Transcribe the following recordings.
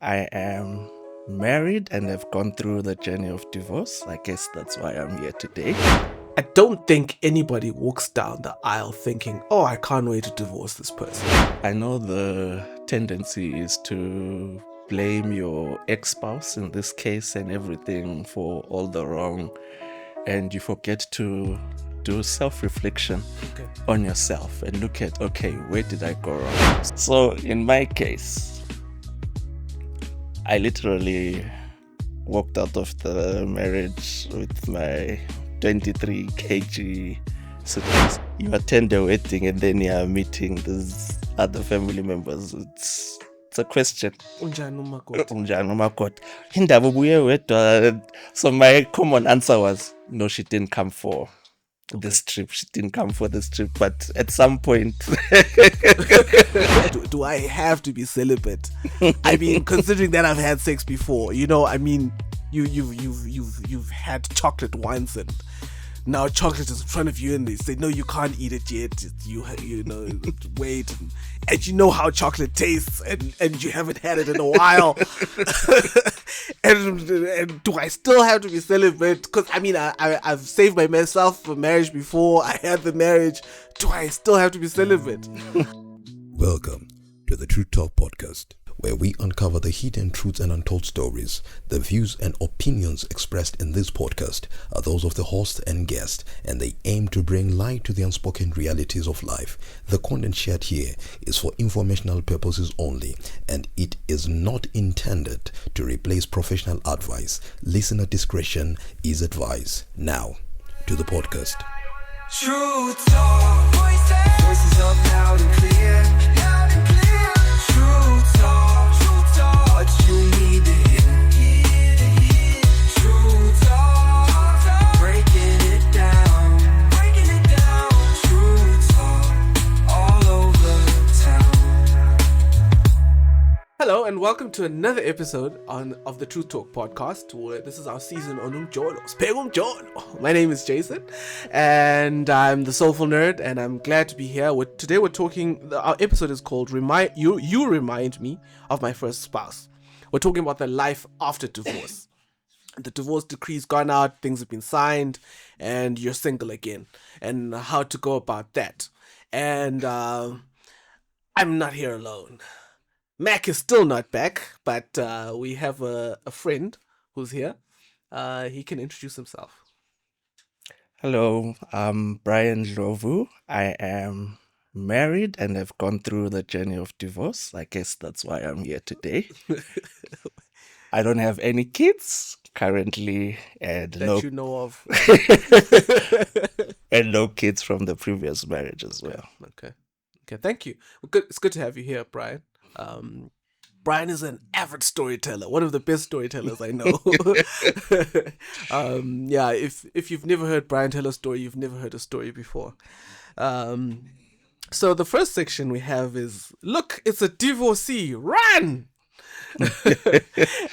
I am married and have gone through the journey of divorce. I guess that's why I'm here today. I don't think anybody walks down the aisle thinking, oh, I can't wait to divorce this person. I know the tendency is to blame your ex-spouse in this case and everything for all the wrong, and you forget to do self-reflection on yourself and look at, okay, where did I go wrong? So in my case, I literally walked out of the marriage with my 23 kg suitcase. You attend a wedding and then you are meeting these other family members. It's a question. Unjani umakoti? Unjani umakoti? Indaba ubuye wedwa. So my common answer was, no, she didn't come for this trip. She didn't come for this trip. But at some point, Do I have to be celibate? I mean, considering that I've had sex before, I mean, you've had chocolate once, and now chocolate is in front of you, and they say no, you can't eat it yet. Wait, and you know how chocolate tastes, and you haven't had it in a while. and do I still have to be celibate? Because I mean, I've saved myself for marriage before. I had the marriage. Do I still have to be celibate? Welcome to the Truth Tok Podcast, where we uncover the hidden truths and untold stories. The views and opinions expressed in this podcast are those of the host and guest, and they aim to bring light to the unspoken realities of life. The content shared here is for informational purposes only, and it is not intended to replace professional advice. Listener discretion is advised. Now, to the podcast. Truth Talk, voices up loud and clear. Truth Talk, what you need to hear. Truth Talk, breaking it down. Truth Talk, all over town. Hello and welcome to another episode of the Truth Tok Podcast, where this is our season on Umjolo. My name is Jason, and I'm the Soulful Nerd, and I'm glad to be here. Today we're talking, our episode is called You Remind Me of My First Spouse. We're talking about the life after divorce. The divorce decree's gone out, things have been signed, and you're single again, and how to go about that. And I'm not here alone. Mac is still not back, but we have a friend who's here. He can introduce himself. hello, I'm Brian Ndlovu. I am married and have gone through the journey of divorce. I guess that's why I'm here today. I don't have any kids currently, and That you know of. and no kids from the previous marriage as well. Okay, thank you. Well, good. It's good to have you here, Brian. Brian is an avid storyteller, one of the best storytellers I know. Yeah, if you've never heard Brian tell a story, you've never heard a story before. So the first section we have is, look, it's a divorcee, run!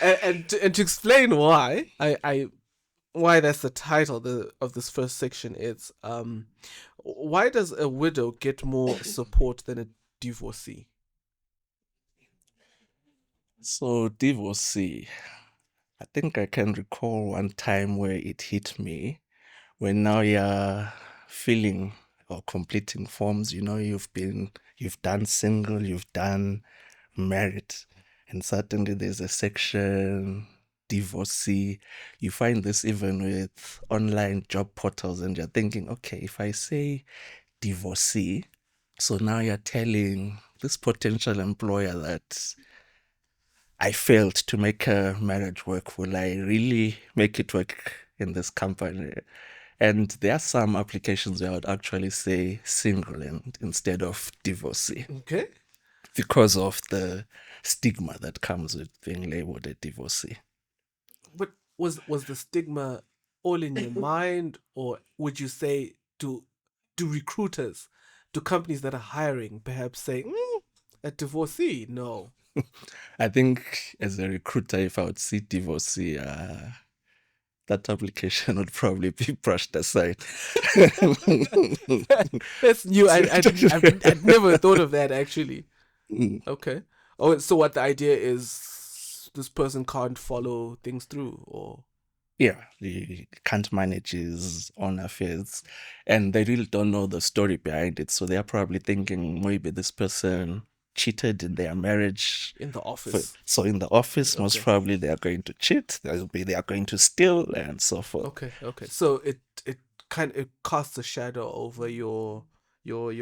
and to explain why, why that's the title of this first section, it's why does a widow get more support than a divorcee? So, divorcee, I think I can recall one time where it hit me when now you're filling or completing forms. You've done single, you've done married, and suddenly there's a section divorcee. You find this even with online job portals, and you're thinking, okay, if I say divorcee, so now you're telling this potential employer that I failed to make a marriage work. Will I really make it work in this company? And there are some applications where I would actually say single instead of divorcee, Okay. because of the stigma that comes with being labeled a divorcee. But was the stigma all in your mind, or would you say do recruiters, do companies that are hiring perhaps say, a divorcee? No. I think as a recruiter, if I would see divorcee, that application would probably be brushed aside. That's new. I'd never thought of that actually. Mm. Okay. Oh, so what the idea is, this person can't follow things through, or Yeah, he can't manage his own affairs, and they really don't know the story behind it. So they're probably thinking maybe this person cheated in their marriage. in the office. So in the office, most Okay. probably they are going to cheat. They are going to steal and so forth. Okay. So it casts a shadow over your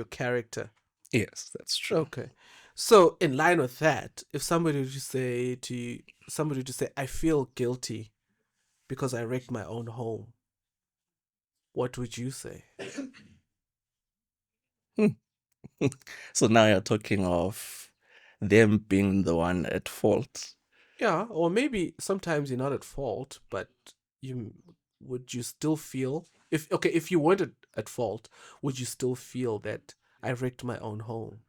character. Yes, that's true. Okay. So in line with that, if somebody were to say, I feel guilty because I wrecked my own home, what would you say? So now you're talking of them being the one at fault. Yeah, or maybe sometimes you're not at fault, but would you still feel, if you weren't at fault, would you still feel that I wrecked my own home?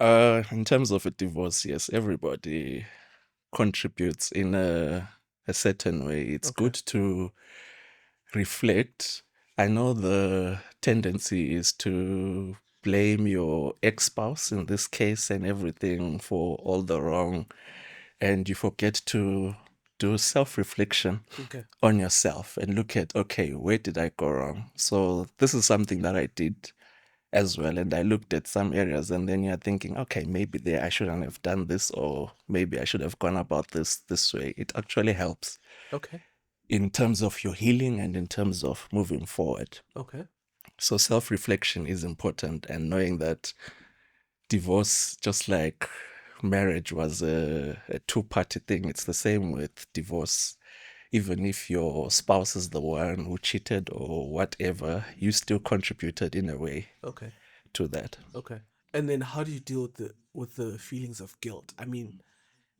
In terms of a divorce, yes, everybody contributes in a certain way. It's Okay. good to reflect. I know the tendency is to blame your ex-spouse in this case and everything for all the wrong, and you forget to do self-reflection Okay. on yourself and look at, okay, where did I go wrong? So this is something that I did as well, and I looked at some areas, and then you're thinking, okay, maybe there I shouldn't have done this, or maybe I should have gone about this way. It actually helps Okay. in terms of your healing and in terms of moving forward. Okay. So self-reflection is important, and knowing that divorce, just like marriage was a two-party thing, it's the same with divorce. Even if your spouse is the one who cheated or whatever, you still contributed in a way Okay. to that. Okay. And then how do you deal with the feelings of guilt? I mean,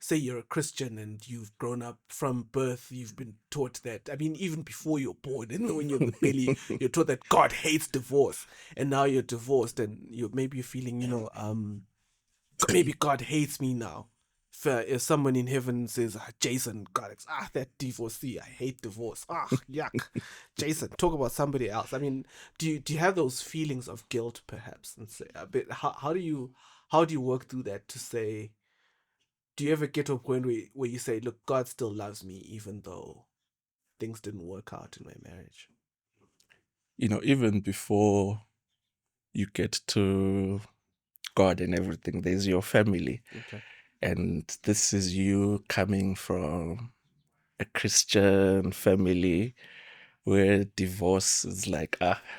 say you're a Christian and you've grown up from birth, you've been taught that, I mean, even before you're born, even when you're in the belly, you're taught that God hates divorce. And now you're divorced and maybe you're feeling, maybe God hates me now. If someone in heaven says, Jason, God, that divorcee, I hate divorce. Yuck. Jason, talk about somebody else. I mean, do you have those feelings of guilt, perhaps? And say a bit, how do you work through that to say, do you ever get to a point where you say, look, God still loves me, even though things didn't work out in my marriage? Even before you get to God and everything, there's your family. Okay. And this is you coming from a Christian family where divorce is like,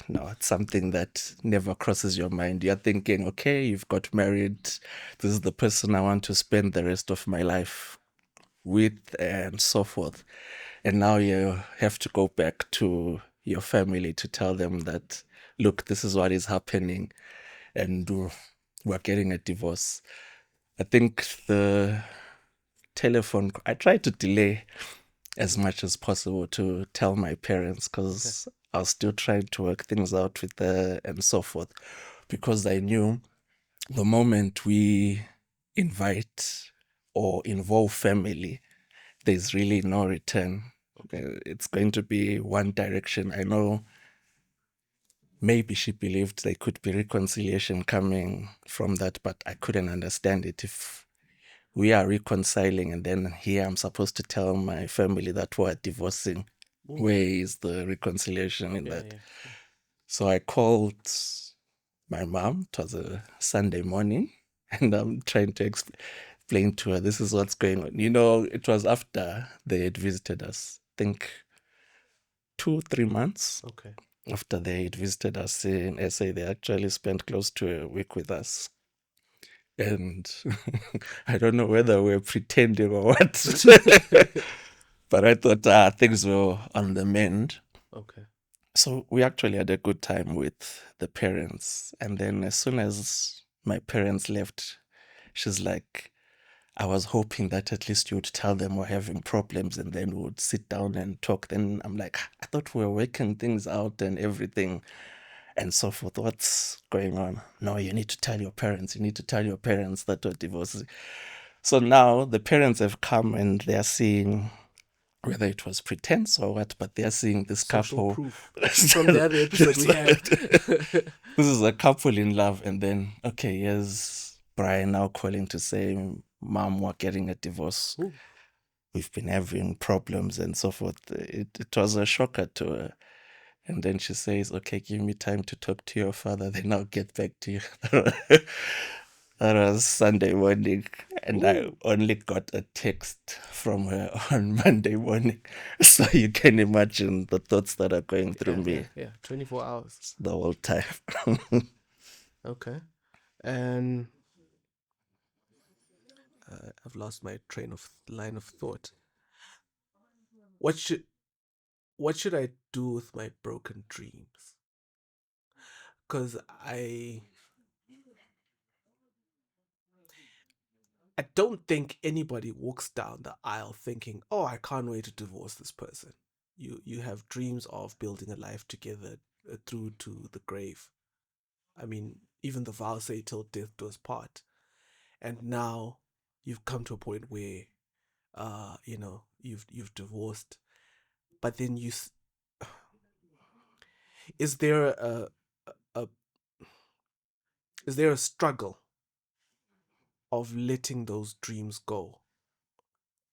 no, it's something that never crosses your mind. You're thinking, okay, you've got married. This is the person I want to spend the rest of my life with and so forth. And now you have to go back to your family to tell them that, look, this is what is happening and we're getting a divorce. I think the telephone, I try to delay as much as possible to tell my parents, because I was still trying to work things out with and so forth, because I knew the moment we invite or involve family, there's really no return. It's going to be one direction. I know maybe she believed there could be reconciliation coming from that, but I couldn't understand it. If we are reconciling and then here I'm supposed to tell my family that we're divorcing, where is the reconciliation in that? Yeah. So I called my mom. It was a Sunday morning, and I'm trying to explain to her, this is what's going on. It was after they had visited us, I think 2-3 months. Okay. After they had visited us in SA, they actually spent close to a week with us. And I don't know whether we're pretending or what, but I thought things were on the mend. Okay. So we actually had a good time with the parents. And then as soon as my parents left, she's like, I was hoping that at least you would tell them we're having problems and then we would sit down and talk. Then I'm like, I thought we were working things out and everything and so forth. What's going on? No, you need to tell your parents. You need to tell your parents that we're divorcing. So now the parents have come and they're seeing, whether it was pretense or what, but they're seeing this Social couple. proof from the other episode we had. This is a couple in love. And then, okay, here's Brian now calling to say, mom were getting a divorce. Ooh. We've been having problems and so forth. It was a shocker to her. And then she says, okay, give me time to talk to your father, then I'll get back to you. That was Sunday morning, and I only got a text from her on Monday morning. So you can imagine the thoughts that are going through me Yeah, 24 hours. the whole time. Okay. And I've lost my line of thought. What should I do with my broken dreams? Because I don't think anybody walks down the aisle thinking, "Oh, I can't wait to divorce this person." You have dreams of building a life together through to the grave. I mean, even the vows say till death do us part. And now you've come to a point where, you've divorced, but then is there a is there a struggle of letting those dreams go?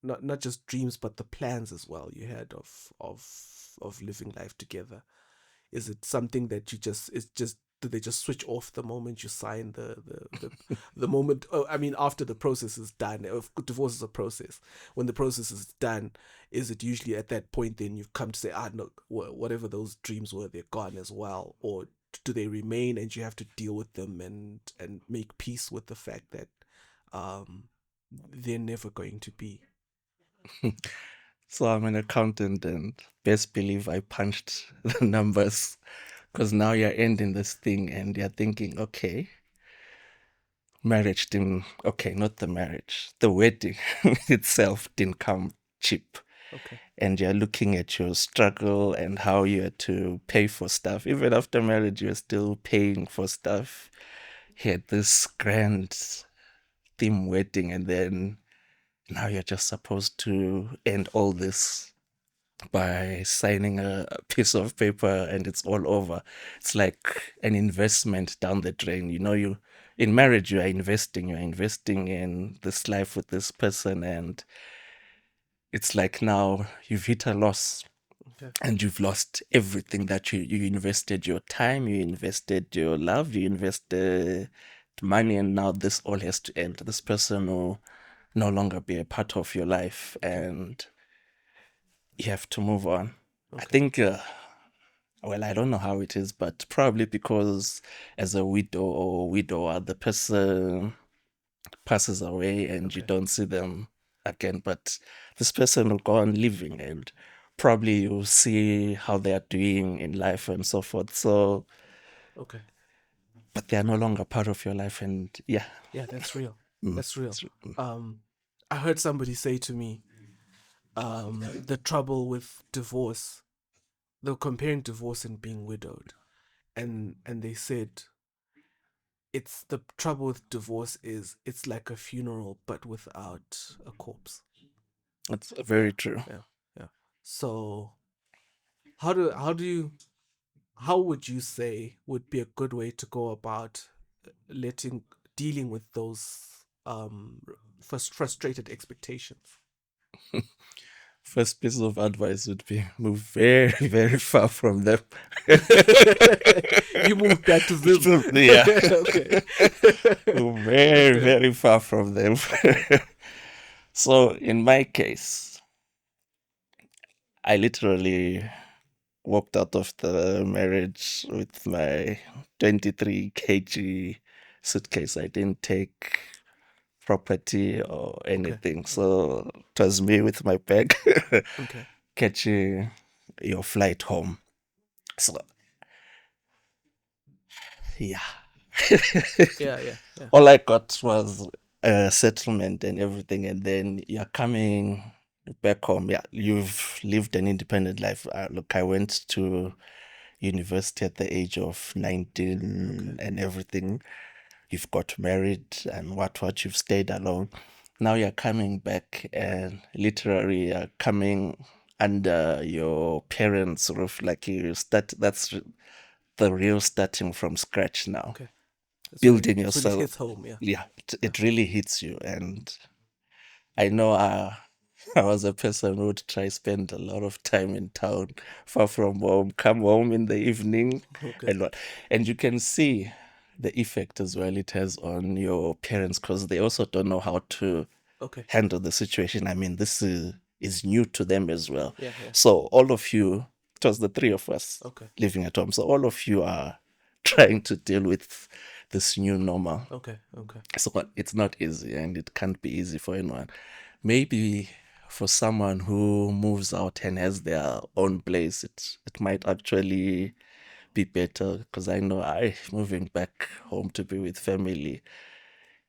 Not just dreams, but the plans as well you had of living life together. Is it something that do they just switch off the moment you sign the moment? Oh, I mean, after the process is done. Divorce is a process. When the process is done, is it usually at that point then you've come to say, no, whatever those dreams were, they're gone as well, or do they remain and you have to deal with them and make peace with the fact that they're never going to be? So I'm an accountant, and best believe I punched the numbers, because now you're ending this thing and you're thinking, okay, marriage didn't, okay, not the marriage, the wedding itself didn't come cheap. Okay. And you're looking at your struggle and how you had to pay for stuff. Even after marriage, you're still paying for stuff. He had this grand theme wedding, and then now you're just supposed to end all this by signing a piece of paper and it's all over. It's like an investment down the drain. You in marriage, you're investing in this life with this person, and it's like now you've hit a loss. Okay. And you've lost everything that you invested, your time, you invested your love, you invested money, and now this all has to end. This person will no longer be a part of your life, and you have to move on. I think, well, I don't know how it is, but probably because as a widow or widower, the person passes away and you don't see them again, but this person will go on living, and probably you'll see how they are doing in life and so forth. So, Okay. but they are no longer part of your life, and yeah. Yeah, that's real. That's real. I heard somebody say to me, the trouble with divorce, they were comparing divorce and being widowed, and they said it's the trouble with divorce is it's like a funeral but without a corpse. That's very true. Yeah. So how would you say would be a good way to go about dealing with those frustrated expectations? First piece of advice would be move very, very far from them. You moved back to them. Yeah. Okay. Move very, very far from them. So in my case, I literally walked out of the marriage with my 23 kg suitcase. I didn't take property or anything. So it was me with my bag Okay. catching your flight home. So yeah. Yeah. All I got was a settlement and everything, and then you're coming back home. Yeah, you've lived an independent life. Look, I went to university at the age of 19 and everything. You've got married and what you've stayed alone. Now you're coming back and literally you're coming under your parents' roof, like you start. That's the real starting from scratch now. Okay. Building It yourself. hits home, yeah. Yeah, it really hits you. And I know I was a person who would try spend a lot of time in town, far from home, come home in the evening, Okay. and what. And you can see the effect as well it has on your parents because they also don't know how to Okay. handle the situation. I mean, this is new to them as well. Yeah. Yeah. So all of you, it was the three of us Okay. living at home. So all of you are trying to deal with this new normal. Okay. Okay. So it's not easy and it can't be easy for anyone. Maybe for someone who moves out and has their own place, it might actually be better because I know I moving back home to be with family.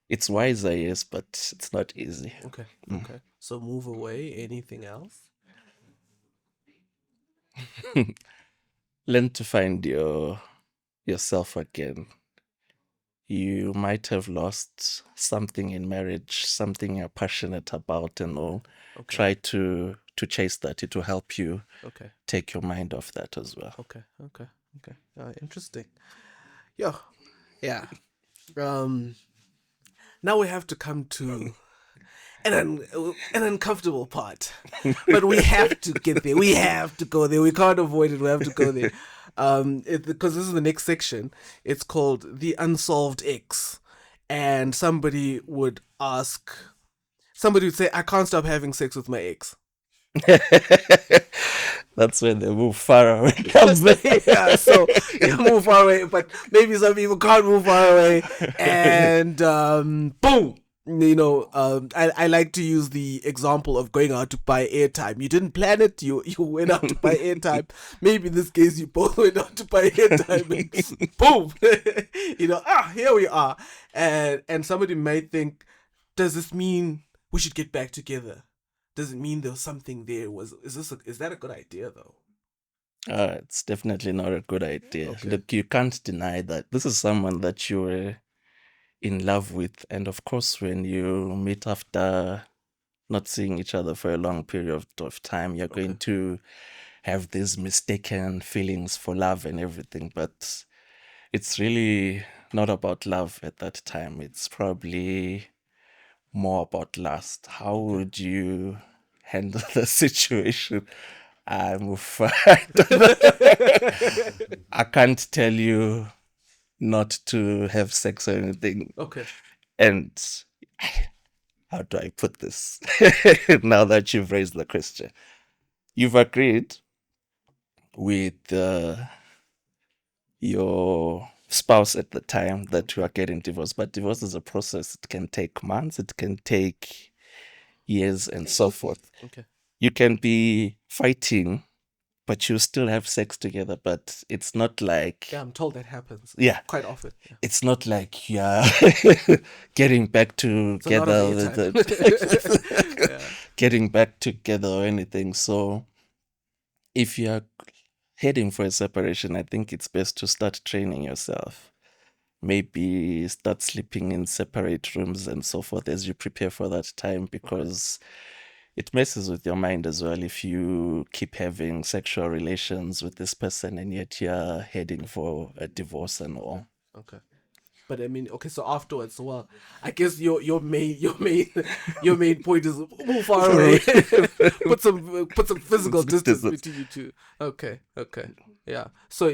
It's wiser, yes, but it's not easy. Okay. Okay. So move away. Anything else? Learn to find yourself again. You might have lost something in marriage, something you're passionate about and all. Okay. Try to chase that. It will help you Okay. take your mind off that as well. Okay. Okay. Okay. Interesting. Yeah. Yeah. Now we have to come to an uncomfortable part, but we have to get there. We have to go there. We can't avoid it. We have to go there. Because this is the next section. It's called the unsolved X, and somebody would say, "I can't stop having sex with my ex." That's when the move far away comes in. Yeah, so you move far away, but maybe some people can't move far away, and boom. I like to use the example of going out to buy airtime. You didn't plan it. You went out to buy airtime. Maybe in this case, you both went out to buy airtime. And boom, here we are. And somebody might think, does this mean we should get back together? Does it mean there was something there? Is that a good idea though? It's definitely not a good idea. Okay. Look, you can't deny that this is someone that you were in love with, and of course, when you meet after not seeing each other for a long period of time, you're going to have these mistaken feelings for love and everything. But it's really not about love at that time. It's probably more about lust. How would you handle the situation? I can't tell you not to have sex or anything. Okay. And how do I put this? Now that you've raised the question, you've agreed with your spouse at the time that you are getting divorced, but divorce is a process. It can take months, it can take years, and so forth. Okay. You can be fighting, but you still have sex together, but it's not like Yeah, I'm told that happens. Yeah. Quite often. Yeah. It's not like you're getting back It's a lot of together, airtime. Yeah. getting back together or anything. So if you're heading for a separation, I think it's best to start training yourself. Maybe start sleeping in separate rooms and so forth as you prepare for that time, because it messes with your mind as well if you keep having sexual relations with this person and yet you're heading for a divorce and all. Okay. But I mean, okay, so afterwards, well, I guess your main point is move far away. put some physical distance between you two. Okay. Yeah. So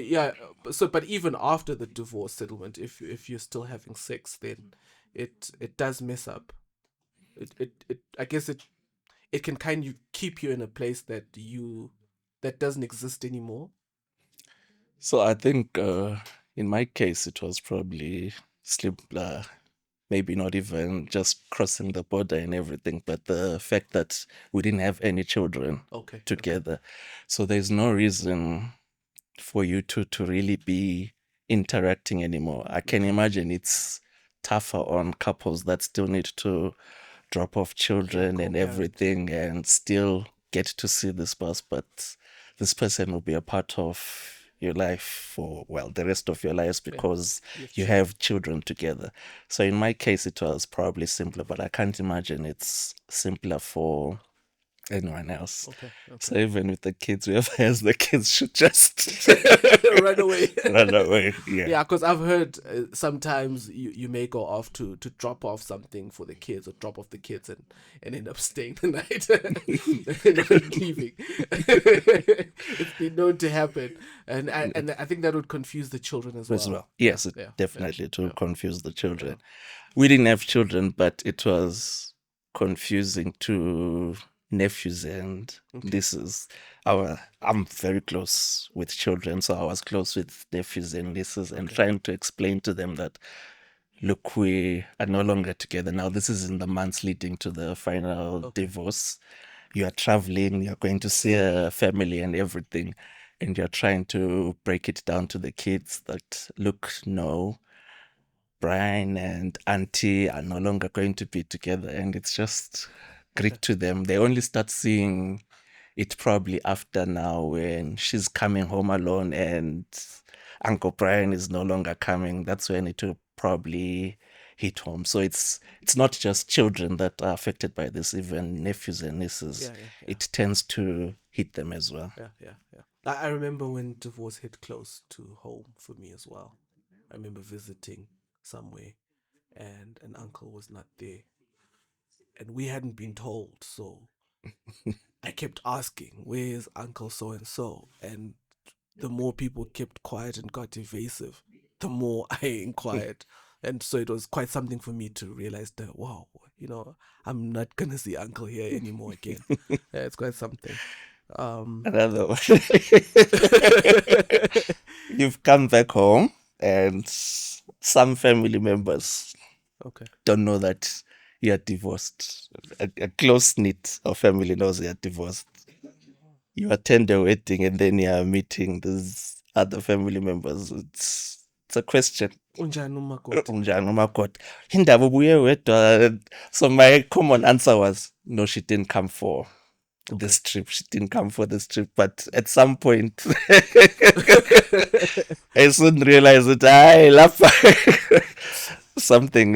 but even after the divorce settlement, if you're still having sex, then it does mess up. It I guess it can kind of keep you in a place that doesn't exist anymore. So I think in my case, it was probably sleep, maybe not even just crossing the border and everything, but the fact that we didn't have any children Okay. together. So there's no reason for you to really be interacting anymore. I can imagine it's tougher on couples that still need to drop off children and co-parent. everything and still get to see the spouse, but this person will be a part of your life for, well, the rest of your lives because you have children together. So in my case, it was probably simpler, but I can't imagine it's simpler for anyone else. Okay. So even with the kids, whoever has the kids should just Run away. run away. Yeah. Yeah, because I've heard sometimes you may go off to drop off something for the kids or drop off the kids and end up staying the night and not leaving. It's been known to happen, and I think that would confuse the children as well. As well. Yes, it Yeah, definitely it will confuse the children. We didn't have children, but it was confusing to nephews and nieces. I'm very close with children, so I was close with nephews and nieces and trying to explain to them that, look, we are no longer together now. This is in the months leading to the final divorce. You are traveling, you're going to see a family and everything, and you're trying to break it down to the kids that, look, no, Brian and Auntie are no longer going to be together. And it's just Greek to them. They only start seeing it probably after now when she's coming home alone and Uncle Brian is no longer coming. That's when it will probably hit home. So it's not just children that are affected by this, even nephews and nieces. It tends to hit them as well. Yeah. I remember when divorce hit close to home for me as well. I remember visiting somewhere and an uncle was not there. And we hadn't been told, so I kept asking, where's Uncle so-and-so? And the more people kept quiet and got evasive, the more I inquired. And so it was quite something for me to realize that, wow, I'm not going to see Uncle here anymore again. Yeah, it's quite something. Another one. You've come back home and some family members don't know that you're divorced. A close-knit of family knows you're divorced. You attend a wedding and then you're meeting these other family members. It's a question. Unjani umakoti? Unjani umakoti? Indaba ubuye wedwa. So my common answer was, no, she didn't come for this trip. She didn't come for this trip. But at some point, I soon realized that something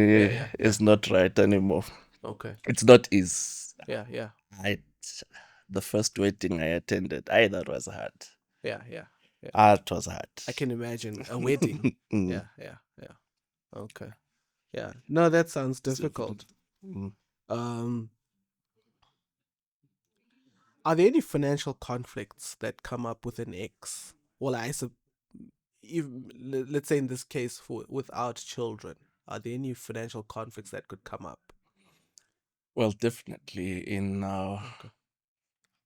is not right anymore. Okay. It's not easy. Yeah. The first wedding I attended, that was hard. Yeah. It was hard. I can imagine a wedding. Yeah. Okay. Yeah. No, that sounds difficult. Are there any financial conflicts that come up with an ex? Well, let's say in this case without children, are there any financial conflicts that could come up? Well, definitely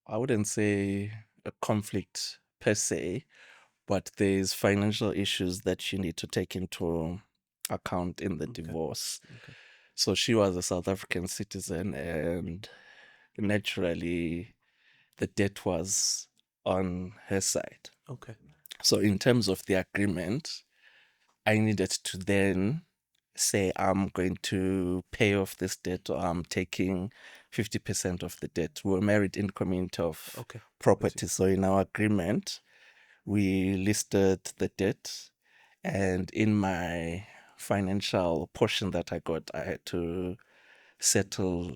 I wouldn't say a conflict per se, but there's financial issues that you need to take into account in the divorce. So she was a South African citizen and naturally the debt was on her side. Okay. So in terms of the agreement, I needed to then say I'm going to pay off this debt or I'm taking 50% of the debt. We were married in community of property. So in our agreement, we listed the debt, and in my financial portion that I got, I had to settle.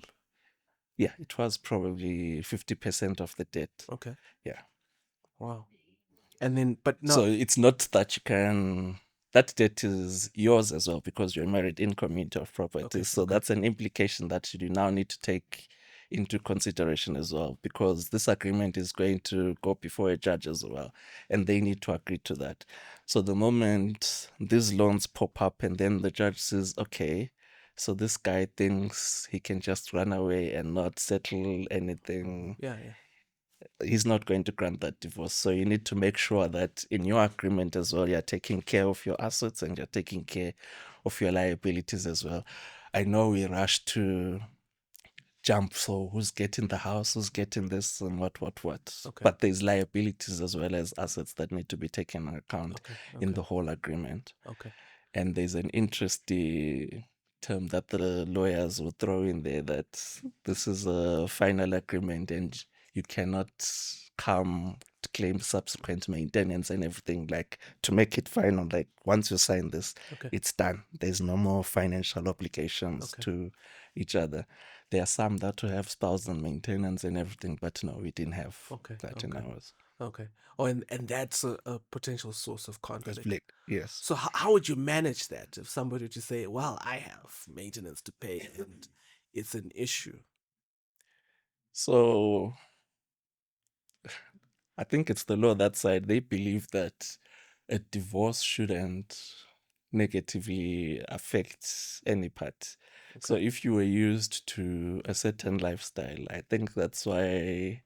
Yeah, it was probably 50% of the debt. Okay. Yeah. Wow. And then, but no. So it's not that you can. That debt is yours as well because you're married in community of property. So that's an implication that you now need to take into consideration as well, because this agreement is going to go before a judge as well, and they need to agree to that. So the moment these loans pop up and then the judge says, okay, so this guy thinks he can just run away and not settle anything. Yeah. He's not going to grant that divorce. So you need to make sure that in your agreement as well, you're taking care of your assets and you're taking care of your liabilities as well. I know we rush to jump, so who's getting the house, who's getting this and what. But there's liabilities as well as assets that need to be taken into account in the whole agreement. Okay. And there's an interesting term that the lawyers will throw in there, that this is a final agreement and you cannot come to claim subsequent maintenance and everything, like to make it final. Like once you sign this, it's done. There's no more financial obligations to each other. There are some that will have spouse and maintenance and everything, but no, we didn't have Okay, that in okay. ours. Okay. Oh, and that's a potential source of conflict. Conflict, yes. So how would you manage that if somebody would just say, well, I have maintenance to pay and it's an issue? So I think it's the law that side. They believe that a divorce shouldn't negatively affect any part. So if you were used to a certain lifestyle, I think that's why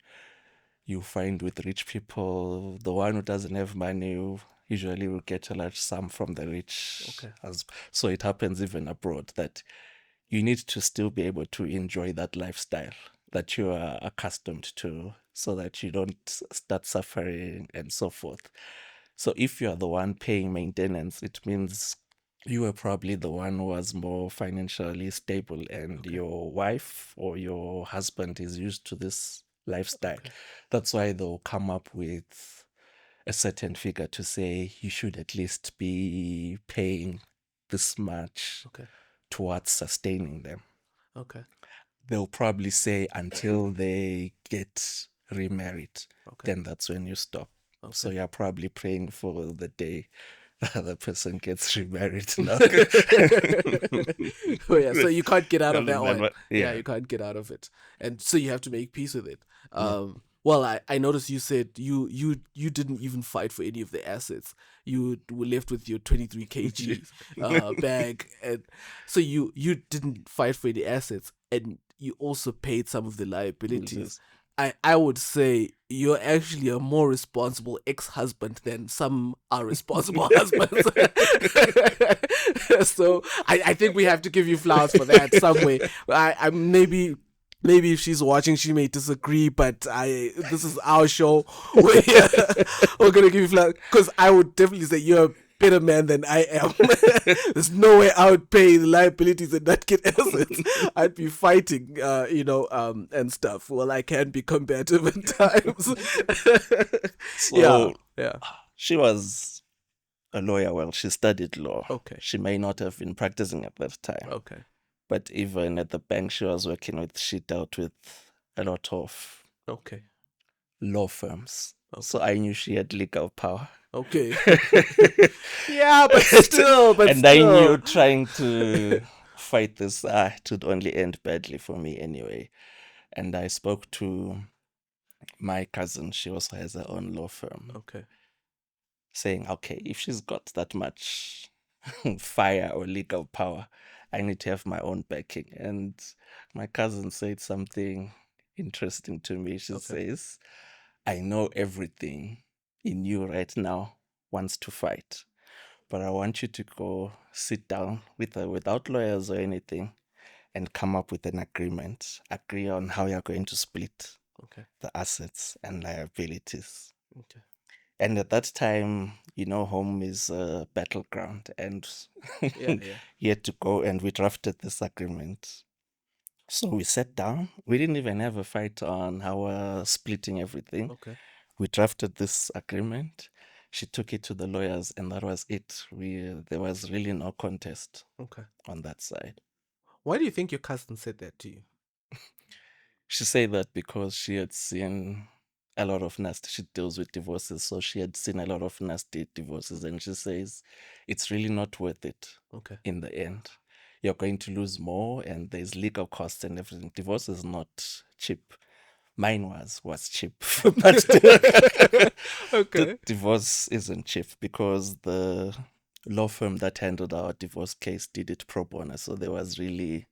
you find with rich people, the one who doesn't have money usually will get a large sum from the rich. Okay. So it happens even abroad that you need to still be able to enjoy that lifestyle that you are accustomed to so that you don't start suffering and so forth. So if you are the one paying maintenance, it means you were probably the one who was more financially stable and your wife or your husband is used to this lifestyle. That's why they'll come up with a certain figure to say you should at least be paying this much towards sustaining them. Okay. They'll probably say until they get remarried, then that's when you stop. So you're probably praying for the day the other person gets remarried now. Oh yeah, so you can't get out of that one. Yeah. You can't get out of it, and so you have to make peace with it. Well, I noticed you said you didn't even fight for any of the assets. You were left with your 23 kg bag, and so you didn't fight for any assets, and you also paid some of the liabilities. I would say you're actually a more responsible ex-husband than some are responsible husbands. So I think we have to give you flowers for that some way. I maybe if she's watching, she may disagree, but this is our show. We're gonna give you flowers because I would definitely say you're a better man than I am. There's no way I would pay the liabilities and not get assets. I'd be fighting, and stuff. Well, I can be combative at times. So yeah. she was a lawyer. Well, she studied law. Okay. She may not have been practicing at that time. Okay. But even at the bank she was working with, she dealt with a lot of law firms. So I knew she had legal power. Okay. Yeah, but still. I knew trying to fight this, it would only end badly for me anyway. And I spoke to my cousin. She also has her own law firm. Okay. Saying, okay, if she's got that much fire or legal power, I need to have my own backing. And my cousin said something interesting to me. She says, I know everything in you right now wants to fight, but I want you to go sit down without lawyers or anything and come up with an agreement. Agree on how you're going to split the assets and liabilities. Okay. And at that time, home is a battleground, and you had to go, and we drafted this agreement. So we sat down. We didn't even have a fight on how we're splitting everything. Okay. We drafted this agreement. She took it to the lawyers, and that was it. There was really no contest on that side. Why do you think your cousin said that to you? She said that because she had seen a lot of nasty, she deals with divorces, so she had seen a lot of nasty divorces, and she says it's really not worth it in the end. You're going to lose more, and there's legal costs and everything. Divorce is not cheap. Mine was cheap, but the divorce isn't cheap because the law firm that handled our divorce case did it pro bono, so there was really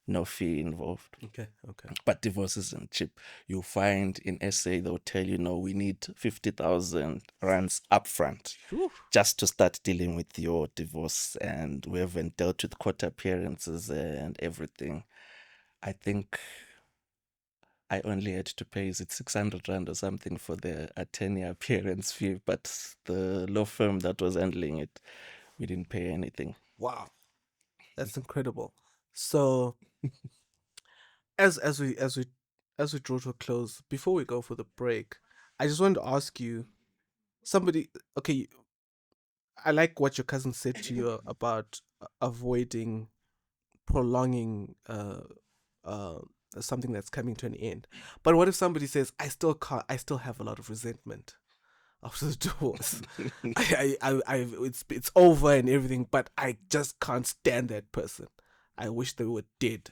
no fee involved. Okay. But divorce isn't cheap. You'll find in SA they'll tell you, no, we need 50,000 rands upfront just to start dealing with your divorce, and we haven't dealt with court appearances and everything. I think I only had to pay, is it 600 rand or something for the attorney appearance fee, but the law firm that was handling it, we didn't pay anything. Wow, that's incredible. So, as we draw to a close, before we go for the break, I just wanted to ask you, okay, I like what your cousin said to you about avoiding prolonging something that's coming to an end. But what if somebody says, I still have a lot of resentment after the divorce. It's over and everything, but I just can't stand that person. I wish they were dead.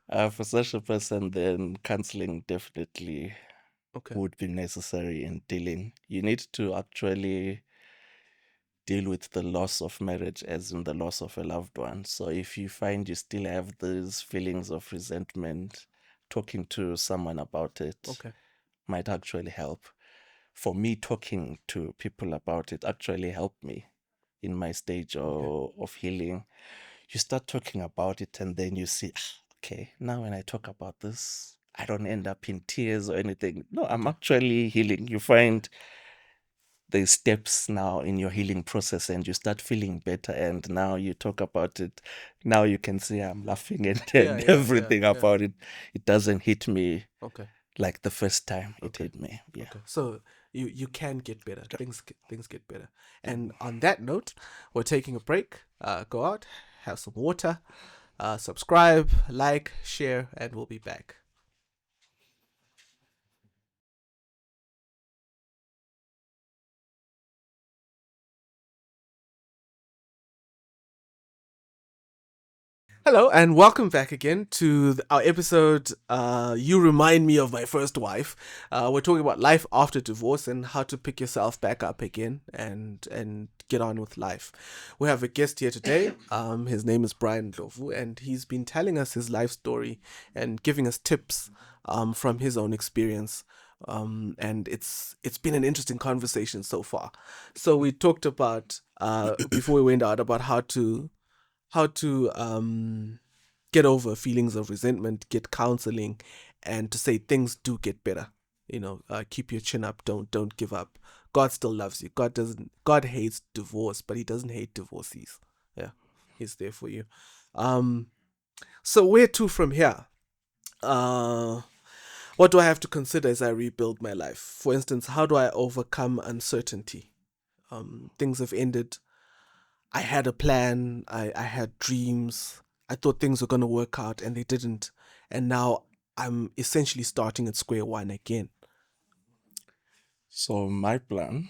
For such a person, then counseling definitely Okay. would be necessary in dealing. You need to actually deal with the loss of marriage as in the loss of a loved one. So if you find you still have these feelings of resentment, talking to someone about it Okay. might actually help. For me, talking to people about it actually helped me in my stage of healing. You start talking about it and then you see, okay, now when I talk about this, I don't end up in tears or anything. No, I'm actually healing. You find the steps now in your healing process and you start feeling better, and now you talk about it. Now you can see I'm laughing and everything about it. It doesn't hit me Okay. like the first time it Okay. hit me. Yeah. Okay. So you can get better. Things get better. And on that note, we're taking a break. Go out, have some water, subscribe, like, share, and we'll be back. Hello and welcome back again to our episode. You remind me of my first wife. We're talking about life after divorce and how to pick yourself back up again and get on with life. We have a guest here today. His name is Brian Ndlovu, and he's been telling us his life story and giving us tips from his own experience. And it's been an interesting conversation so far. So we talked about before we went out about how to get over feelings of resentment, get counseling, and to say things do get better. Keep your chin up. Don't give up. God still loves you. God hates divorce, but He doesn't hate divorcees. Yeah, He's there for you. So where to from here? What do I have to consider as I rebuild my life? For instance, how do I overcome uncertainty? Things have ended. I had a plan, I had dreams, I thought things were going to work out and they didn't. And now I'm essentially starting at square one again. So my plan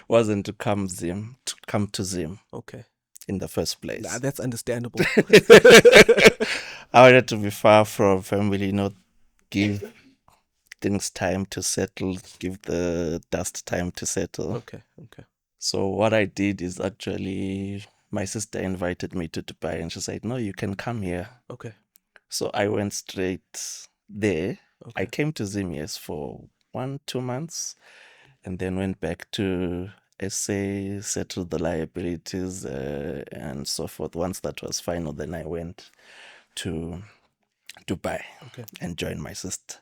wasn't to come to Zim Okay. in the first place. Nah, that's understandable. I wanted to be far from family, give things time to settle, give the dust time to settle. Okay. So what I did is actually, my sister invited me to Dubai and she said, no, you can come here. Okay. So I went straight there. Okay. I came to Zim, yes, for 1-2 months, and then went back to SA, settled the liabilities and so forth. Once that was final, then I went to Dubai and joined my sister.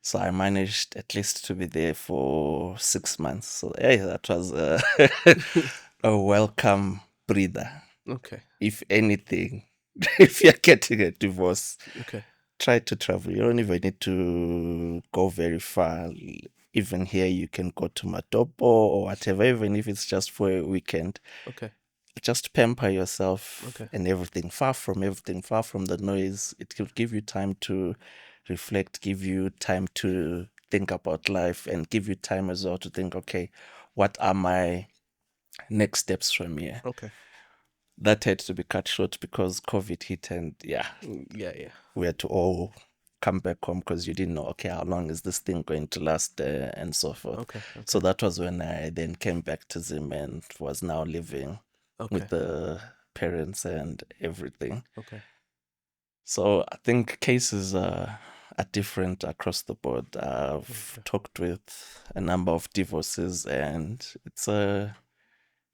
So I managed at least to be there for 6 months. So that was a welcome breather. Okay. If anything, if you're getting a divorce, Okay. try to travel. You don't even need to go very far. Even here, you can go to Matopo or whatever, even if it's just for a weekend. Okay. Just pamper yourself Okay. and everything, far from the noise. It will give you time to reflect, give you time to think about life, and give you time as well to think, okay, what are my next steps from here? Okay. That had to be cut short because COVID hit, and Yeah. we had to all come back home because you didn't know, okay, how long is this thing going to last and so forth. Okay. So that was when I then came back to Zim and was now living with the parents and everything. Okay. So I think cases are different across the board. I've talked with a number of divorces, and it's a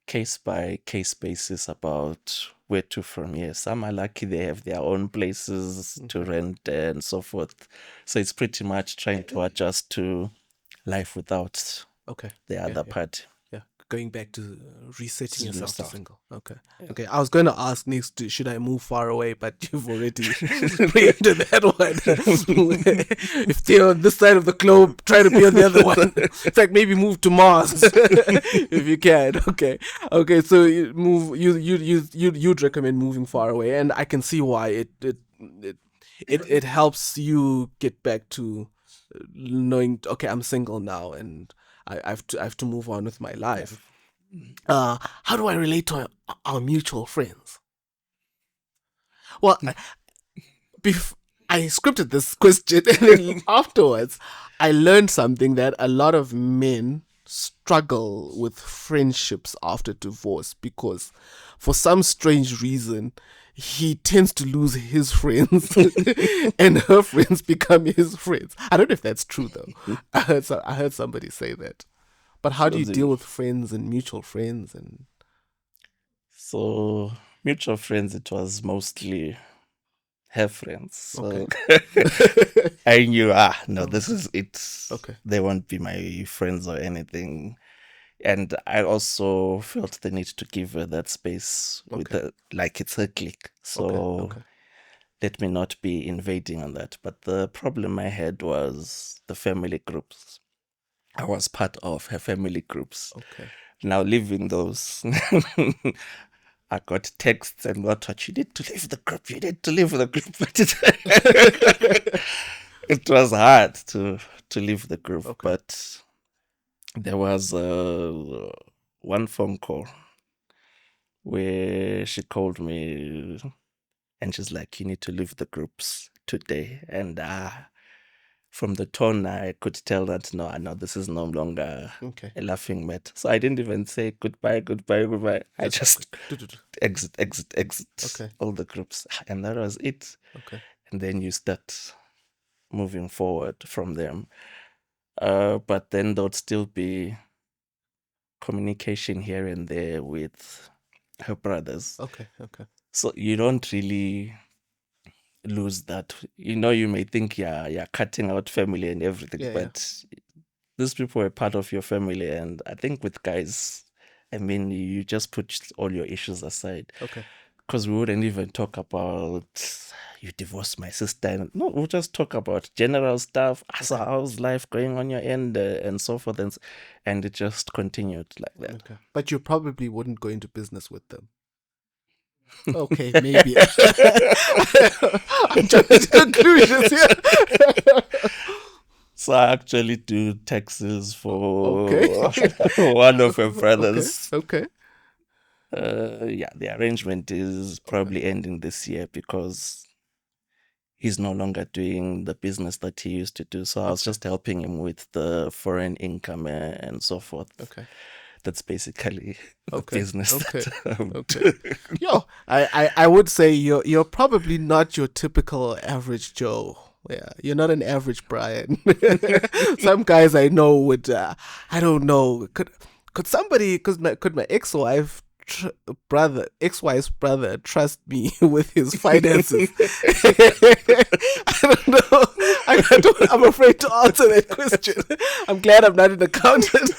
case by case basis about where to from here. Some are lucky they have their own places to rent and so forth. So it's pretty much trying to adjust to life without the other party. Yeah. going back to resetting yourself to Yourself. single. Okay. Okay. I was going to ask next to should I move far away, but you've already preempted that one. If they're on this side of the globe, try to be on the other one. In fact, maybe move to Mars if you can. Okay. Okay. So you'd recommend moving far away, and I can see why it helps you get back to knowing, okay, I'm single now and I have to move on with my life. How do I relate to our mutual friends? Well, I scripted this question, and then afterwards I learned something, that a lot of men struggle with friendships after divorce because for some strange reason he tends to lose his friends and her friends become his friends. I don't know if that's true though. I heard somebody say that. But how do you deal with friends and mutual friends? And So mutual friends, it was mostly her friends. So I knew, no, this is it. Okay. They won't be my friends or anything. And I also felt the need to give her that space with her, like it's her clique. So let me not be invading on that. But the problem I had was the family groups. I was part of her family groups. Okay. Now leaving those, I got texts and what, you need to leave the group, you need to leave the group. But it was hard to leave the group. But there was one phone call where she called me and she's like, you need to leave the groups today. And from the tone, I could tell that, no, this is no longer a laughing matter. So I didn't even say goodbye. I just exit all the groups. And that was it. Okay. And then you start moving forward from them. But then there'd still be communication here and there with her brothers. Okay. So you don't really lose that. You may think you're cutting out family and everything, but these people are part of your family. And I think with guys, I mean, you just put all your issues aside. Okay. Because we wouldn't even talk about, you divorced my sister. No, we'll just talk about general stuff. So how's life going on your end and so forth. And it just continued like that. Okay. But you probably wouldn't go into business with them. Okay, maybe. I'm jumping to conclusions here. So I actually do taxes for one of her brothers. Okay. The arrangement is probably ending this year because he's no longer doing the business that he used to do. So I was just helping him with the foreign income and so forth. Okay. That's basically the business. Okay. Yo, I would say you're probably not your typical average Joe. Yeah, you're not an average Brian. Some guys I know would, I don't know, could somebody, could my ex-wife's brother trust me with his finances? I don't know. I'm afraid to answer that question. I'm glad I'm not an accountant.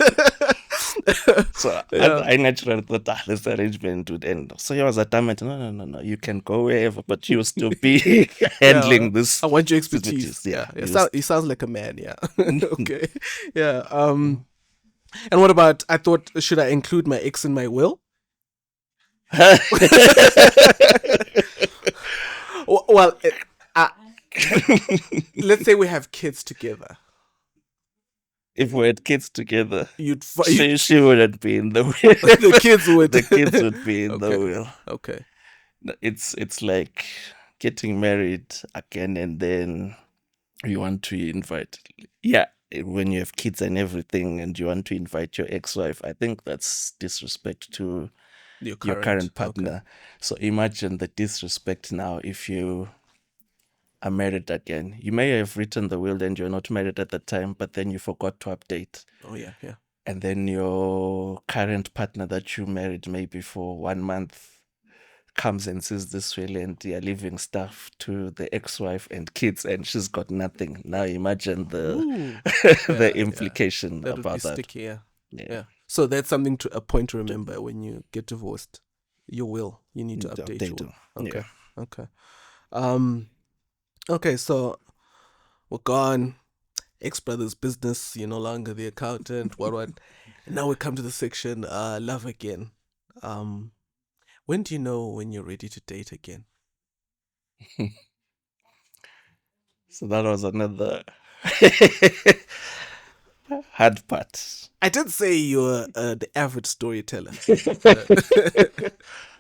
So I naturally thought this arrangement would end. So he was adamant, no, you can go wherever, but you'll still be handling this. I want your expertise. He sounds like a man, yeah. Okay. Yeah. And what about, I thought, should I include my ex in my will? Well, let's say we have kids together. If we had kids together, she wouldn't be in the will. The kids would. The kids would be in the will. Okay. It's like getting married again, and then you want to invite. Yeah, when you have kids and everything, and you want to invite your ex-wife, I think that's disrespect to your current partner. Okay. So imagine the disrespect now if you are married again. You may have written the will and you're not married at the time, but then you forgot to update. Oh, yeah. And then your current partner that you married maybe for 1 month comes and sees this will and you're leaving stuff to the ex-wife and kids and she's got nothing. Now imagine the the implication that about would be that. Sticky, yeah. So that's something a point to remember when you get divorced. Your will, you need to update your will. Okay. Yeah. Okay. Okay, so we're gone. Ex-brother's business, you're no longer the accountant, what. And now we come to the section, love again. When do you know when you're ready to date again? So that was another hard part. I did say you're the average storyteller.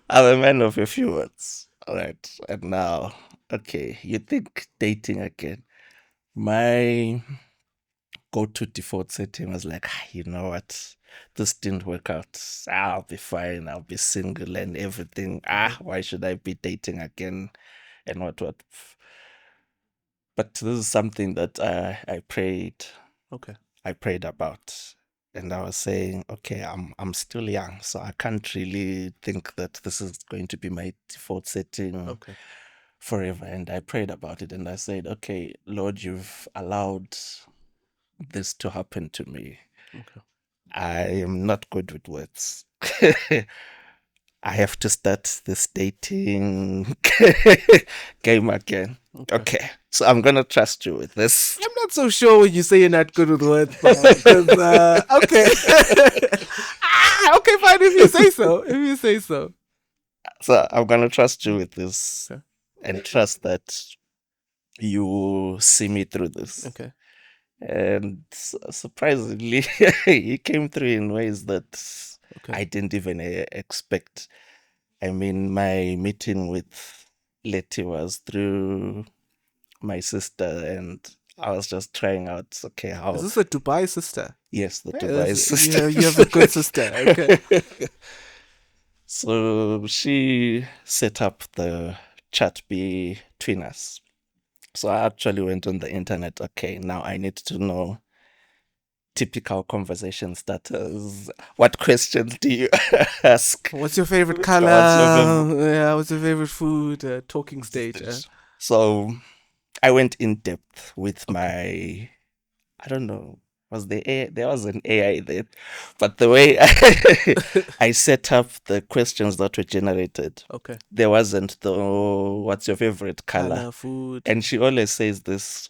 I'm a man of a few words. All right. And now, okay, you think dating again. My go-to default setting was like, you know what? This didn't work out. I'll be fine. I'll be single and everything. Why should I be dating again? And what? But this is something that I prayed. Okay. I prayed about. And I was saying, okay, I'm still young, so I can't really think that this is going to be my default setting forever. And I prayed about it and I said, okay, Lord, you've allowed this to happen to me. Okay. I am not good with words. I have to start this dating game again. Okay. So I'm going to trust you with this. I'm not so sure when you say you're not good with words. Okay. Okay, fine if you say so. So I'm going to trust you with this and trust that you see me through this. Okay. And surprisingly, he came through in ways that I didn't even expect. I mean, my meeting with Letty was through my sister, and I was just trying out, okay, how... Is this a Dubai sister? Yes, the Dubai sister. You have a good sister, okay. So she set up the chat between us. So I actually went on the internet. Okay, now I need to know typical conversation starters. What questions do you ask? What's your favorite color? What's your favorite food? Talking stage. So I went in depth with my, I don't know, there was an AI there, but the way I set up the questions that were generated, there wasn't the what's your favorite color, food, and she always says this.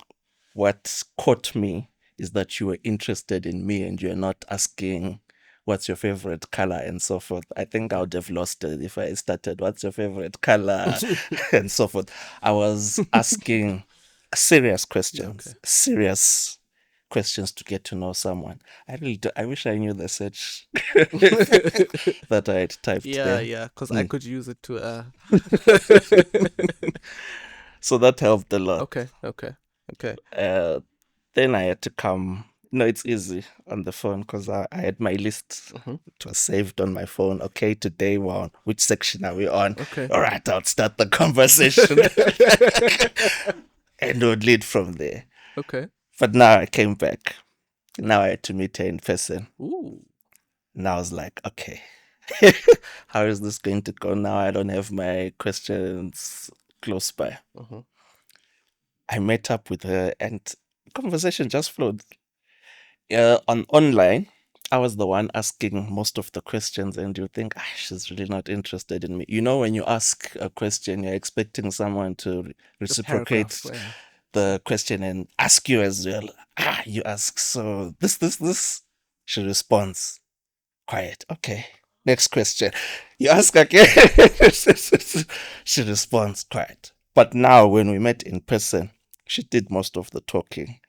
What caught me is that you were interested in me and you're not asking what's your favorite color and so forth. I think I would have lost it if I started what's your favorite color and so forth. I was asking serious questions, serious questions to get to know someone. I really do. I wish I knew the search that I had typed. Yeah, because I could use it to. So that helped a lot. Okay. Then I had to come. No, it's easy on the phone because I had my list. It was saved on my phone. Okay, today we're on. Which section are we on? Okay. All right, I'll start the conversation. And it would lead from there. Okay. But now I came back. Now I had to meet her in person. Ooh. And I was like, okay, how is this going to go now? I don't have my questions close by. I met up with her and conversation just flowed. Online, I was the one asking most of the questions, and you think, she's really not interested in me. You know, when you ask a question, you're expecting someone to reciprocate the question and ask you as well. You ask, so this. She responds, quiet. Okay, next question. You ask again. She responds, quiet. But now, when we met in person, she did most of the talking.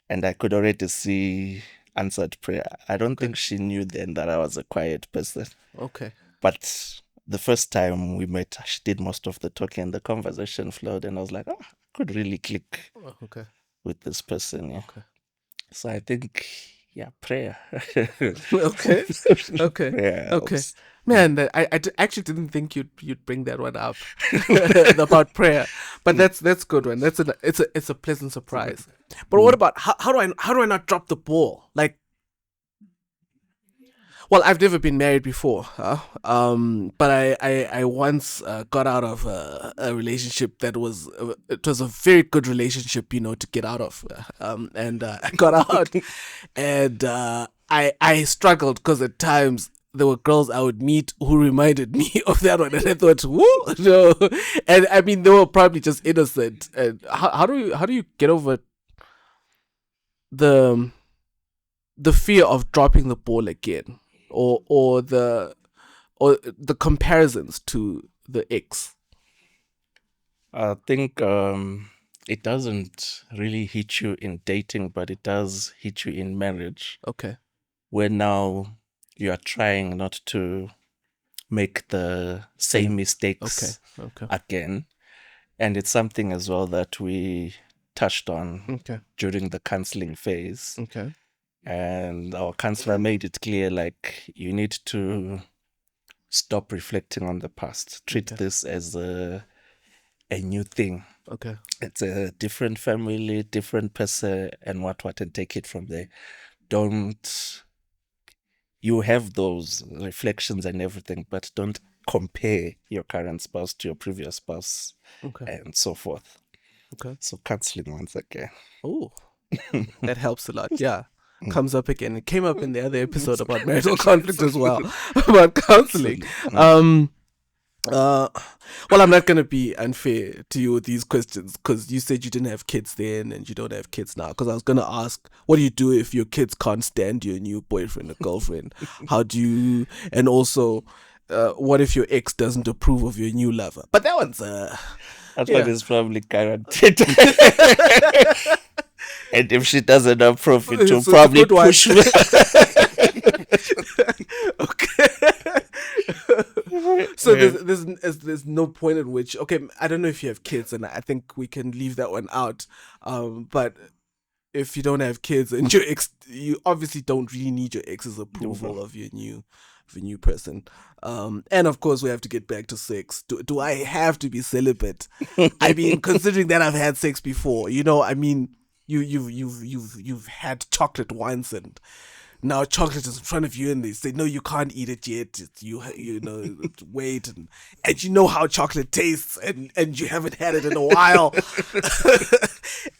And I could already see answered prayer. I don't think she knew then that I was a quiet person. Okay. But the first time we met, she did most of the talking and the conversation flowed. And I was like, I could really click with this person. Yeah. Okay. So I think, prayer. Okay. Prayer helps. Man, I actually didn't think you'd bring that one up about prayer, but that's good one. It's a pleasant surprise. But what about how do I not drop the ball? Like, Well, I've never been married before, but I once got out of a relationship that was it was a very good relationship, to get out of, and I got out, and I struggled because at times there were girls I would meet who reminded me of that one, and I thought, whoa, no, and I mean they were probably just innocent. And how do you get over the fear of dropping the ball again? Or the comparisons to the ex? I think it doesn't really hit you in dating, but it does hit you in marriage, Okay. where now you are trying not to make the same mistakes Okay. again. And it's something as well that we touched on Okay. during the counseling phase. Okay. And our counselor made it clear, like, you need to stop reflecting on the past. Treat this as a new thing. Okay. It's a different family, different person, and what, and take it from there. You have those reflections and everything, but don't compare your current spouse to your previous spouse and so forth. Okay. So counseling once again. Oh, that helps a lot. Yeah. Comes up again. It came up in the other episode about marital conflict as well, about counseling. Well, I'm not going to be unfair to you with these questions because you said you didn't have kids then and you don't have kids now. Because I was going to ask, what do you do if your kids can't stand your new boyfriend or girlfriend? How do you, and also, what if your ex doesn't approve of your new lover? But that one's, that one is probably guaranteed. And if she doesn't approve, it will probably push me. Okay. So there's no point at which, okay, I don't know if you have kids, and I think we can leave that one out. But if you don't have kids and your ex, you obviously don't really need your ex's approval of your new person. And of course we have to get back to sex. Do I have to be celibate? I mean, considering that I've had sex before, I mean, you've had chocolate once, and now chocolate is in front of you, and they say no, you can't eat it yet. Wait, and you know how chocolate tastes, and you haven't had it in a while.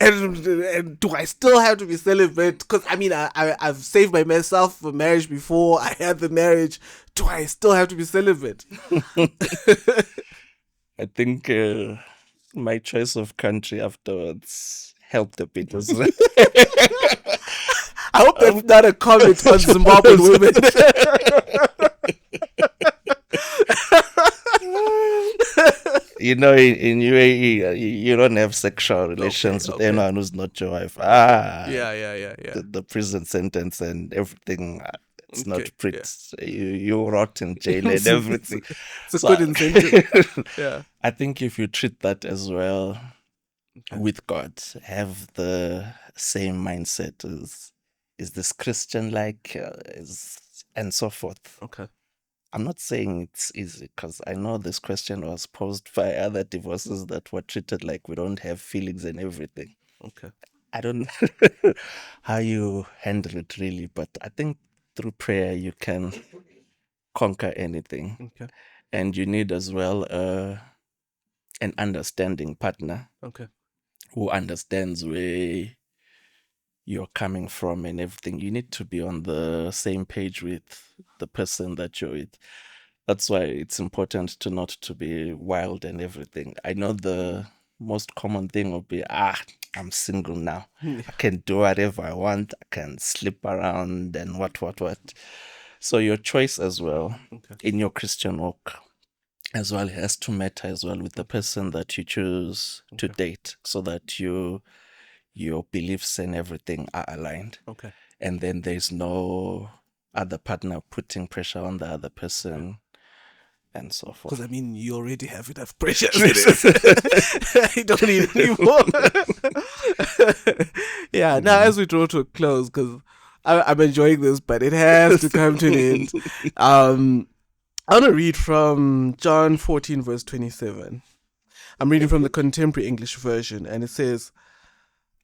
and do I still have to be celibate? Because I mean, I've saved myself for marriage before. I had the marriage. Do I still have to be celibate? I think my choice of country afterwards helped a bit as well. I hope that's not a comment on Zimbabwean women. In UAE, you don't have sexual relations with anyone who's not your wife. Yeah. The prison sentence and everything. It's not pretty. Yeah. You rot in jail and everything. It's a good incentive. Yeah. I think if you treat that as well with God, have the same mindset as, is this Christian-like, and so forth. Okay. I'm not saying it's easy, because I know this question was posed by other divorces that were treated like we don't have feelings and everything. Okay. I don't know how you handle it really, but I think through prayer you can conquer anything. Okay. And you need as well an understanding partner. Okay. Who understands where you're coming from and everything. You need to be on the same page with the person that you're with. That's why it's important to not to be wild and everything. I know the most common thing will be, I'm single now. I can do whatever I want. I can sleep around and what. So your choice as well in your Christian walk as well has to matter as well with the person that you choose to date, so that your beliefs and everything are aligned. Okay. And then there's no other partner putting pressure on the other person and so forth. Because I mean, you already have enough pressure. You don't need any more. Yeah. Now, as we draw to a close, because I'm enjoying this, but it has to come to an end. I want to read from John 14, verse 27. I'm reading from the Contemporary English Version, and it says,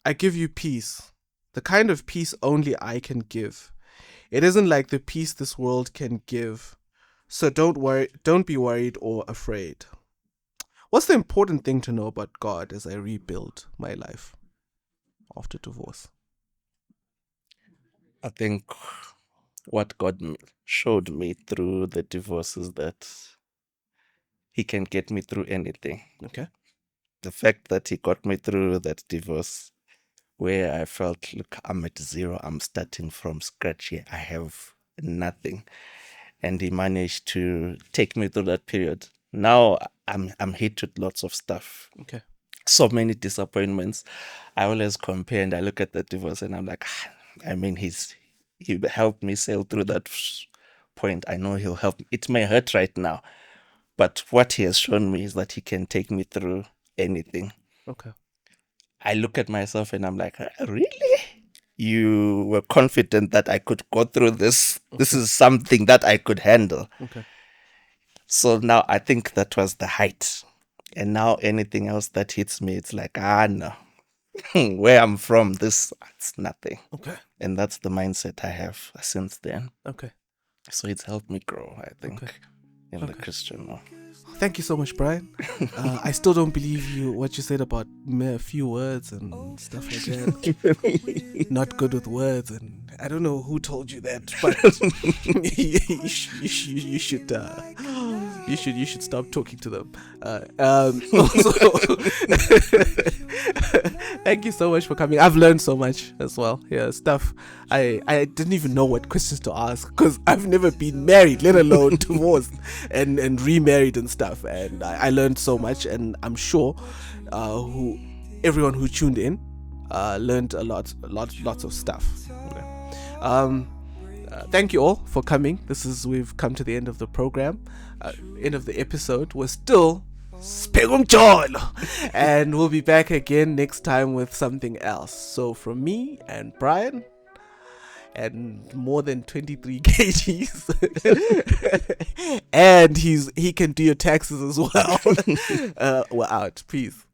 I give you peace, the kind of peace only I can give. It isn't like the peace this world can give. So don't be worried or afraid. What's the important thing to know about God as I rebuild my life after divorce? I think what God showed me through the divorce is that He can get me through anything. Okay. The fact that He got me through that divorce where I felt, look, I'm at zero, I'm starting from scratch here, I have nothing. And He managed to take me through that period. Now I'm hit with lots of stuff. Okay. So many disappointments. I always compare and I look at the divorce and I'm like, I mean, He helped me sail through that point. I know He'll help me. It may hurt right now, but what He has shown me is that He can take me through anything. Okay. I look at myself and I'm like, really? You were confident that I could go through this. This is something that I could handle. Okay. So now I think that was the height. And now anything else that hits me, it's like, no. Where I'm from, it's nothing. Okay. And that's the mindset I have since then. Okay. So it's helped me grow, I think, in the Christian life. Thank you so much, Brian. I still don't believe what you said about mere few words and stuff like that. Not good with words, and I don't know who told you that, but you should stop talking to them. Also, thank you so much for coming. I've learned so much as well. Yeah, stuff I didn't even know what questions to ask because I've never been married, let alone divorced and remarried and stuff. And I learned so much, and I'm sure everyone who tuned in learned lots of stuff. Thank you all for coming. We've come to the end of the program, end of the episode. We're still and we'll be back again next time with something else. So from me and Brian and more than 23 kgs and he can do your taxes as well. We're out. Peace.